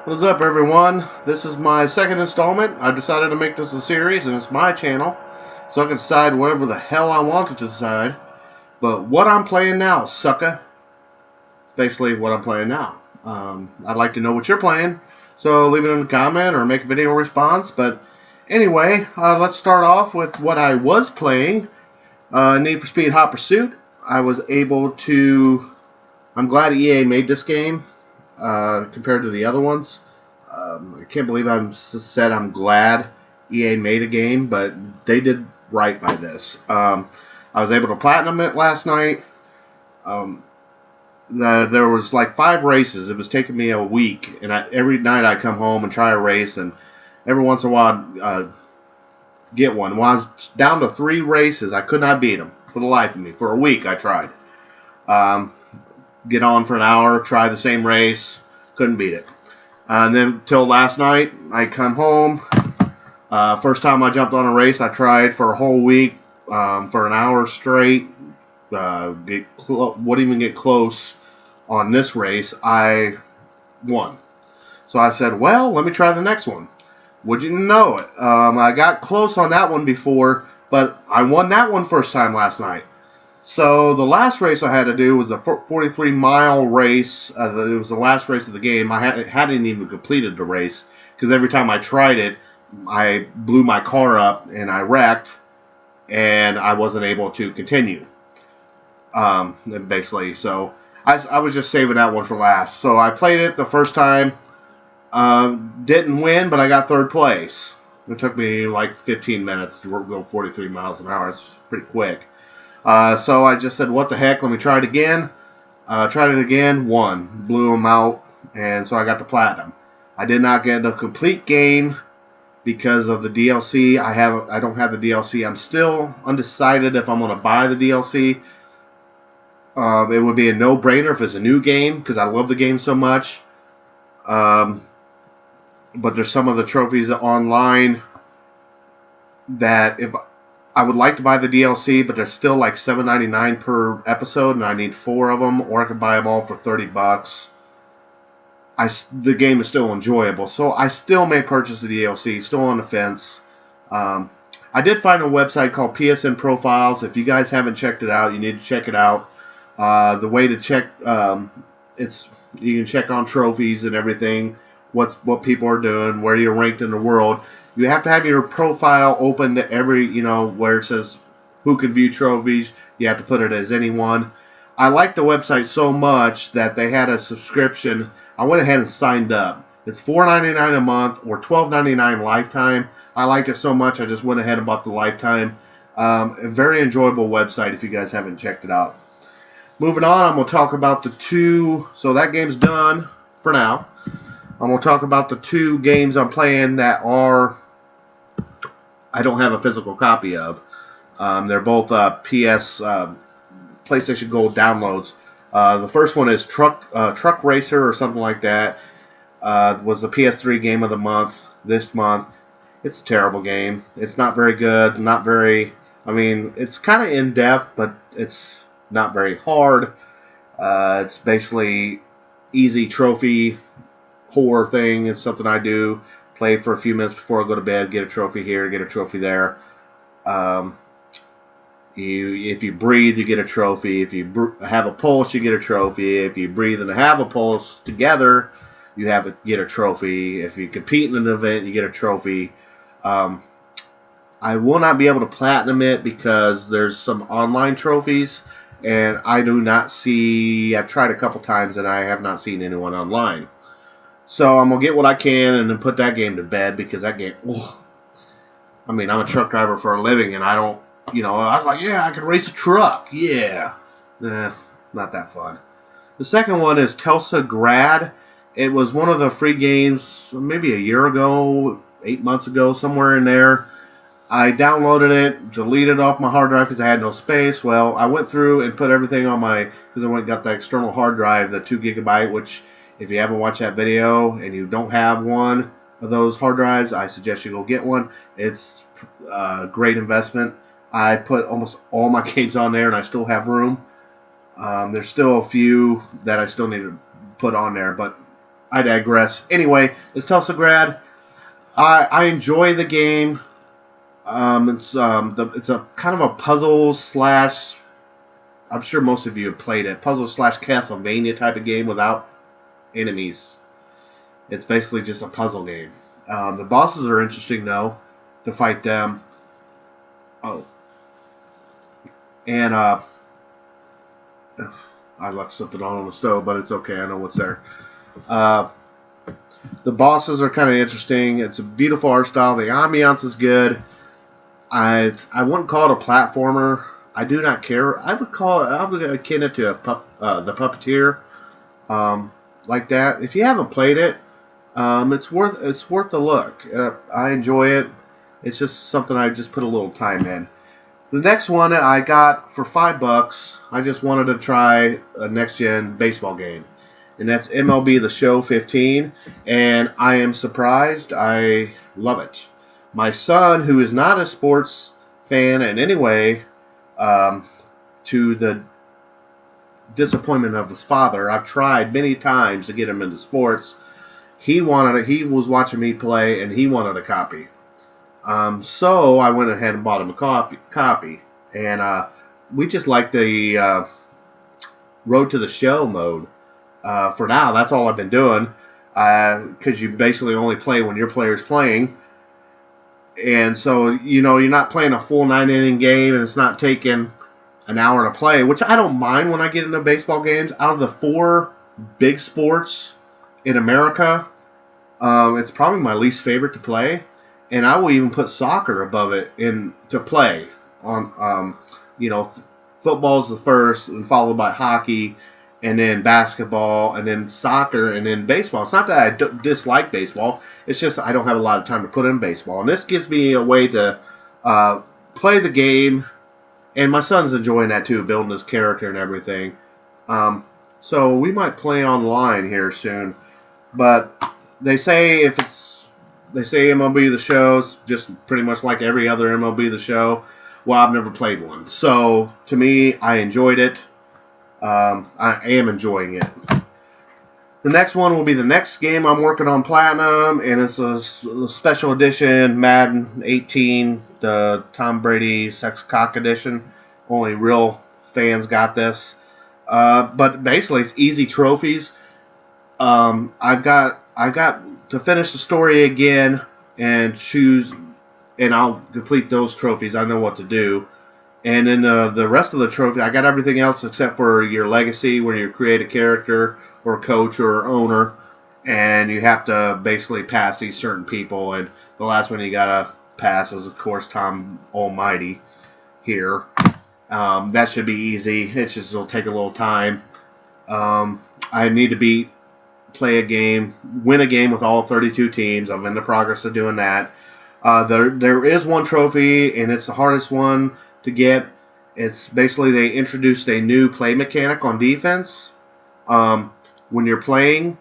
What's up, everyone? This is my second installment. I decided to make this a series, and it's my channel, so I can decide whatever the hell I wanted to decide. But what I'm playing now, Sucka, basically what I'm playing now. I'd like to know what you're playing, so leave it in the comment or make a video response. But anyway, let's start off with what I was playing. Need for Speed Hot Pursuit. I was able to. I'm glad EA made this game compared to the other ones. I can't believe said I'm glad EA made a game, but they did right by this. I was able to platinum it last night. Um, there was like 5 races. It was taking me a week, and every night I come home and try a race, and every once in a while get one. When I was down to 3 races, I could not beat them for the life of me. For a week, I tried. Get on for an hour, try the same race, couldn't beat it. And then till last night, I come home. First time I jumped on a race, I tried for a whole week, for an hour straight. Wouldn't even get close on this race. I won. So I said, well, let me try the next one. Would you know it? I got close on that one before, but I won that one first time last night. So the last race I had to do was a 43-mile race. It was the last race of the game. I hadn't even completed the race because every time I tried it, I blew my car up and I wrecked, and I wasn't able to continue. Basically, so I was just saving that one for last. So I played it the first time. Didn't win, but I got 3rd place. It took me like 15 minutes to go 43 miles an hour. It's pretty quick. So I just said, what the heck, let me try it again. Tried it again, won. Blew them out, and so I got the platinum. I did not get the complete game because of the DLC. I don't have the DLC. I'm still undecided if I'm going to buy the DLC. It would be a no-brainer if it's a new game, because I love the game so much. But there's some of the trophies online that if I would like to buy the DLC, but they're still like $7.99 per episode, and I need 4 of them, or I could buy them all for $30. The game is still enjoyable, so I still may purchase the DLC. Still on the fence. I did find a website called PSN Profiles. If you guys haven't checked it out, you need to check it out. The way to check, you can check on trophies and everything, what people are doing, where you're ranked in the world. You have to have your profile open to every, where it says who can view trophies. You have to put it as anyone. I like the website so much that they had a subscription. I went ahead and signed up. It's $4.99 a month or $12.99 lifetime. I liked it so much I just went ahead and bought the lifetime. A very enjoyable website if you guys haven't checked it out. Moving on, I'm going to talk about the 2. So that game's done for now. I'm going to talk about the 2 games I'm playing that I don't have a physical copy of. They're both PlayStation Gold downloads. The first one is Truck Racer or something like that. Was the PS3 game of the month this month. It's a terrible game. It's not very good. It's kind of in depth, but it's not very hard. It's basically easy trophy horror thing. It's something I do. Play for a few minutes before I go to bed. Get a trophy here. Get a trophy there. If you breathe, you get a trophy. If you have a pulse, you get a trophy. If you breathe and have a pulse together, you get a trophy. If you compete in an event, you get a trophy. I will not be able to platinum it because there's some online trophies, and I do not see. I've tried a couple times, and I have not seen anyone online. So I'm gonna get what I can and then put that game to bed because that game. I'm a truck driver for a living, and I don't. I was like, yeah, I can race a truck. Yeah. Not that fun. The second one is Telsa Grad. It was one of the free games maybe a year ago, 8 months ago, somewhere in there. I downloaded it, deleted it off my hard drive because I had no space. Well, I went through and put everything on because I went and got the external hard drive, the 2 gigabyte, which if you haven't watched that video and you don't have one of those hard drives, I suggest you go get one. It's a great investment. I put almost all my games on there, and I still have room. There's still a few that I still need to put on there, but I digress. Anyway, it's Telsagrad. I enjoy the game. It's a kind of a puzzle slash. I'm sure most of you have played it. Puzzle slash Castlevania type of game without enemies. It's basically just a puzzle game. The bosses are interesting though to fight them. Oh, and I left something on the stove, but it's okay. I know what's there. Uh, the bosses are kind of interesting. It's a beautiful art style. The ambiance is good. I wouldn't call it a platformer. I do not care. I would akin it to the Puppeteer, like that. If you haven't played it, it's worth a look. I enjoy it. It's just something I just put a little time in. The next one I got for $5. I just wanted to try a next gen baseball game, and that's MLB The Show 15. And I am surprised. I love it. My son, who is not a sports fan in any way, to the disappointment of his father, I've tried many times to get him into sports. He was watching me play, and he wanted a copy. So I went ahead and bought him a copy. And we just like the Road to the Show mode. For now, that's all I've been doing. Because you basically only play when your player's playing. And so, you're not playing a full 9-inning game, and it's not taking an hour to play, which I don't mind when I get into baseball games. Out of the 4 big sports in America, it's probably my least favorite to play. And I will even put soccer above it to play. Football's the first, and followed by hockey, and then basketball, and then soccer, and then baseball. It's not that I dislike baseball. It's just I don't have a lot of time to put in baseball. And this gives me a way to play the game. And my son's enjoying that too, building his character and everything. So we might play online here soon. But they say MLB The Show's just pretty much like every other MLB The Show. Well, I've never played one. So to me, I enjoyed it. I am enjoying it. The next one will be the next game I'm working on Platinum, and it's a special edition Madden 18, the Tom Brady Sex Cock edition. Only real fans got this. But basically, it's easy trophies. I've got to finish the story again and choose, and I'll complete those trophies. I know what to do. And then the rest of the trophy, I got everything else except for your legacy, where you create a character or coach or owner, and you have to basically pass these certain people. And the last one you gotta pass is, of course, Tom Almighty here. That should be easy. It'll take a little time. I need to win a game with all 32 teams. I'm in the progress of doing that. There is one trophy, and it's the hardest one to get. It's basically they introduced a new play mechanic on defense. When you're playing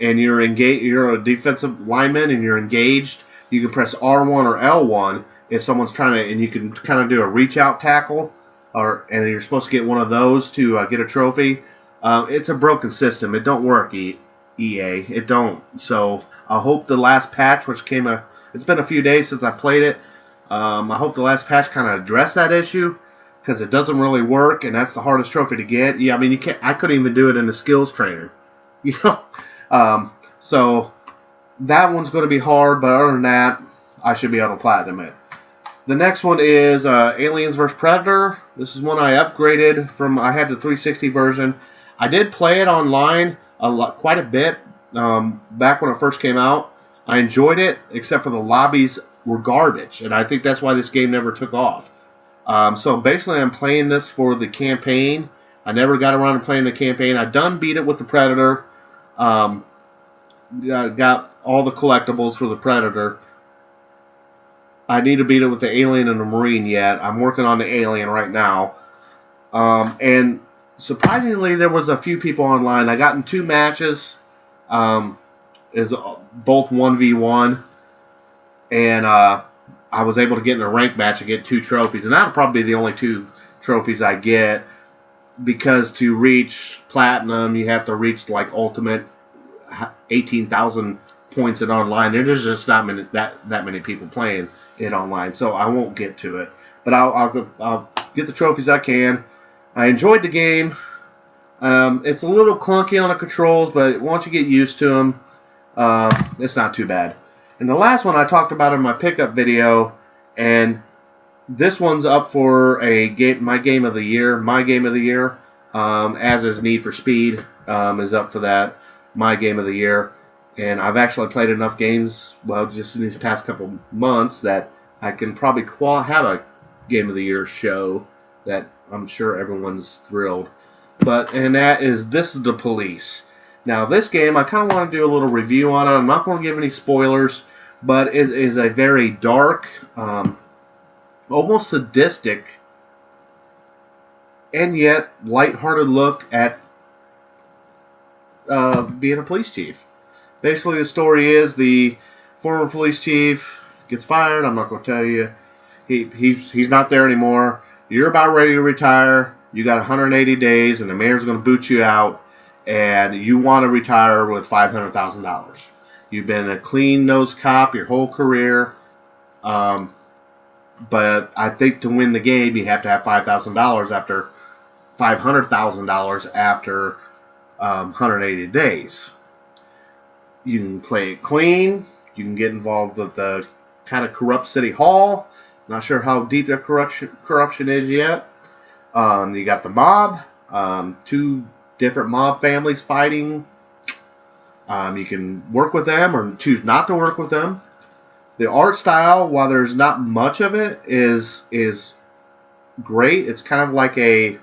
and you're a defensive lineman and you're engaged, you can press R1 or L1 if someone's trying to, and you can kind of do a reach out tackle, and you're supposed to get one of those to get a trophy. It's a broken system. It don't work, EA. It don't. So I hope the last patch, which it's been a few days since I played it. I hope the last patch kind of addressed that issue, because it doesn't really work, and that's the hardest trophy to get. Yeah, I mean, I couldn't even do it in the skills trainer, So that one's going to be hard, but other than that, I should be able to platinum it. The next one is Aliens vs. Predator. This is one I upgraded from. I had the 360 version. I did play it online quite a bit back when it first came out. I enjoyed it, except for the lobbies were garbage, and I think that's why this game never took off. So basically, I'm playing this for the campaign. I never got around to playing the campaign. I done beat it with the Predator. Got all the collectibles for the Predator. I need to beat it with the Alien and the Marine yet. I'm working on the Alien right now. And surprisingly, there was a few people online. I got in 2 matches. Is both 1v1. And I was able to get in a ranked match and get 2 trophies. And that'll probably be the only 2 trophies I get. Because to reach Platinum, you have to reach like Ultimate. 18,000 points in online. There's just not that many people playing it online, so I won't get to it. But I'll get the trophies I can. I enjoyed the game. It's a little clunky on the controls, but once you get used to them, it's not too bad. And the last one I talked about in my pickup video, and this one's up for my game of the year. As is Need for Speed is up for that, my game of the year. And I've actually played enough games, well, just in these past couple months, that I can probably have a game of the year show that I'm sure everyone's thrilled. And this is The Police. Now, this game, I kind of want to do a little review on it. I'm not going to give any spoilers, but it is a very dark, almost sadistic, and yet lighthearted look at being a police chief. Basically, the story is the former police chief gets fired. I'm not going to tell you. He's not there anymore. You're about ready to retire. You got 180 days, and the mayor's going to boot you out, and you want to retire with $500,000. You've been a clean-nosed cop your whole career, but I think to win the game, you have to have $500,000 after 180 days. You can play it clean. You can get involved with the kind of corrupt city hall. Not sure how deep the corruption is yet. You got the mob. 2 different mob families fighting. You can work with them or choose not to work with them. The art style, while there's not much of it, is great. It's kind of like a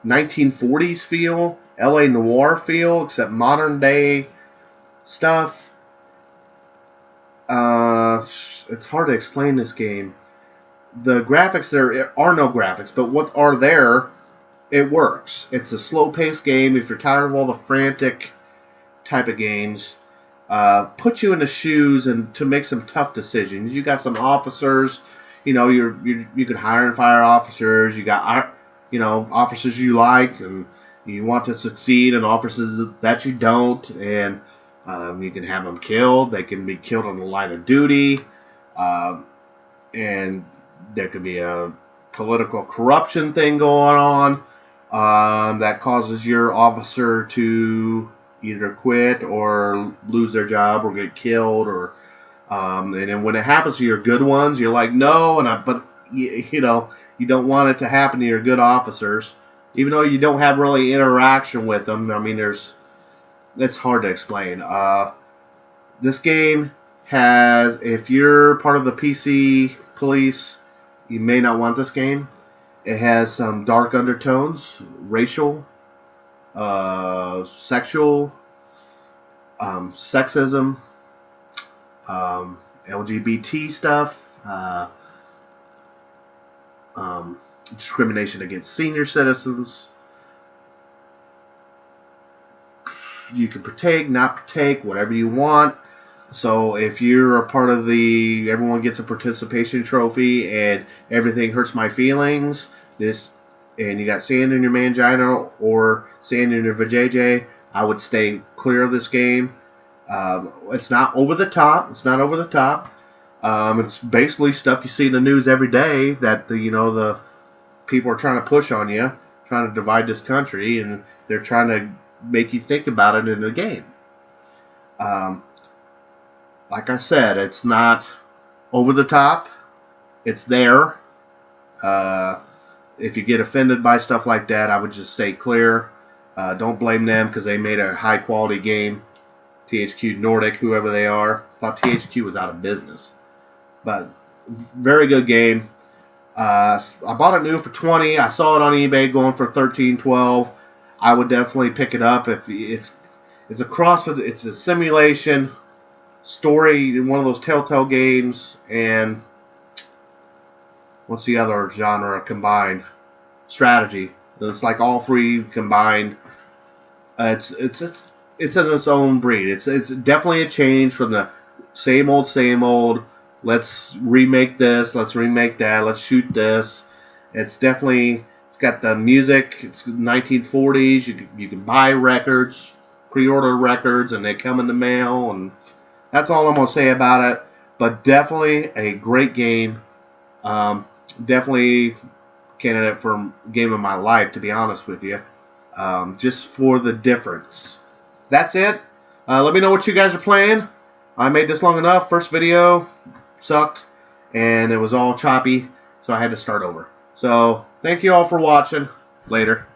1940s feel, LA noir feel, except modern day stuff. It's hard to explain this game. The graphics, there are no graphics, but what are there, it works. It's a slow-paced game. If you're tired of all the frantic type of games, put you in the shoes and to make some tough decisions. You got some officers, you could hire and fire officers. You got officers you like and you want to succeed, and officers that you don't, and you can have them killed. They can be killed on the line of duty, and there could be a political corruption thing going on that causes your officer to either quit or lose their job or get killed, or and then when it happens to your good ones, you're like, no, but you don't want it to happen to your good officers, even though you don't have really interaction with them. I mean, it's hard to explain. This game has, if you're part of the PC police, you may not want this game. It has some dark undertones, racial, sexual, sexism, LGBT stuff, discrimination against senior citizens. You can partake, not partake, whatever you want. So if you're a part of everyone gets a participation trophy and everything hurts my feelings, and you got sand in your mangina or sand in your vajayjay, I would stay clear of this game. It's not over the top. It's basically stuff you see in the news every day that the people are trying to push on you, trying to divide this country, and they're trying to make you think about it in the game. Like I said, it's not over the top. It's there. If you get offended by stuff like that, I would just stay clear. Don't blame them because they made a high quality game. THQ Nordic, whoever they are. Thought THQ was out of business. But very good game. I bought it new for $20. I saw it on eBay going for $13, $12. I would definitely pick it up. If it's a it's a simulation story, one of those Telltale games, and what's the other genre combined? Strategy. It's like all 3 combined. It's in its own breed. It's definitely a change from the same old. Let's remake this. Let's remake that. Let's shoot this. It's It's got the music. It's 1940s. You can buy records, pre-order records, and they come in the mail. And that's all I'm gonna say about it. But definitely a great game. Definitely candidate for game of my life, to be honest with you. Just for the difference. That's it. Let me know what you guys are playing. I made this long enough. First video sucked, and it was all choppy, so I had to start over. So, thank you all for watching. Later.